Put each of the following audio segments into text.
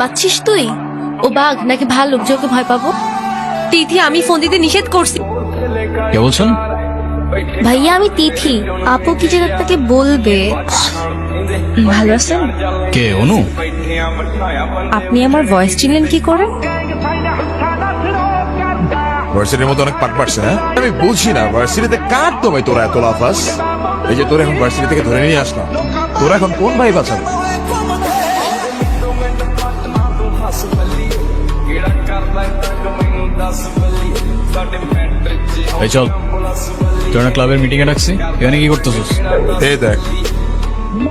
যাচ্ছিস তুই? ও বাঘ নাকি ভাল্লুক যে ওকে ভয় পাবো? তিথি, আমি ফোন দিতে নিষেধ করছি। কে বলছেন? ভাইয়া আমি তিথি, আপু কি যেন আপনাকে বলবে। ভালো আছেন? কে অনু? আপনি আমার ভয়েস চিনলেন কি করে? ভার্সিটির মতো অনেক পাট পারছে না। আমি বুঝি না ভার্সিটিতে কার তোমায় তোরা এত লাফাস। এই যে তোরা এখন ভার্সিটি থেকে ধরে নিয়ে আসলাম, তোরা এখন কোন ভাই বাঁচাবে? এই চল, তোর না ক্লাবের মিটিং এ ডাকছি, এখানে কি করতেছিস? এই দেখ,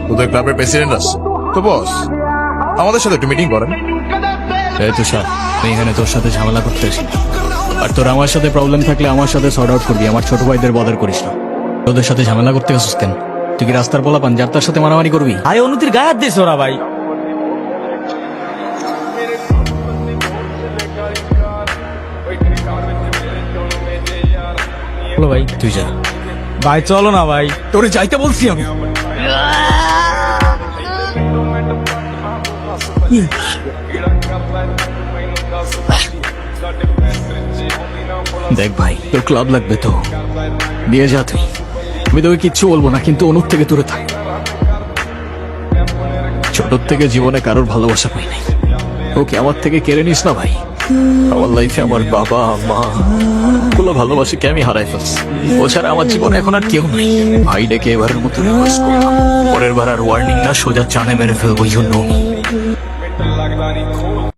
তোদের ক্লাবের প্রেসিডেন্ট আসছে তো বস, আমাদের সাথে একটু মিটিং করেন। এই তুষার, আমি এখানে তোর সাথে ঝামেলা করতে এসেছি। আর তোর আমার সাথে প্রবলেম থাকলে আমার সাথে সর্ট আউট করবি, আমার ছোট ভাইদের বদার করিস না। তোদের সাথে ঝামেলা করতে গেছিস কেন? তুই কি রাস্তার পোলা পান যার তার সাথে মারামারি করবি? ভাই অনুতির গায়ে হাত দিস ওরা ভাই। বলো ভাই, তুই যা। ভাই চলো না ভাই। তোরে যাইতে বলছি আমি। দেখ ভাই, তোর ক্লাব লাগবে তো দিয়ে যা তুই, আমি তোকে কিচ্ছু বলবো না, কিন্তু অনুর থেকে দূরে থাক। ছোট থেকে জীবনে কারোর ভালোবাসা পাই নাই, ওকে আমার থেকে কেড়ে নিস না ভাই। আমার লাইফে আমার বাবা মা গুলো ভালোবাসে কে আমি হারাই ফেলছি, ও ছাড়া আমার জীবনে এখন আর কেউ নেই। ভাই ডেকে এবারের মতো রিকোয়েস্ট করলাম, পরের বার আর ওয়ার্নিং না, সোজা চানে মেরে ফেলবো। You know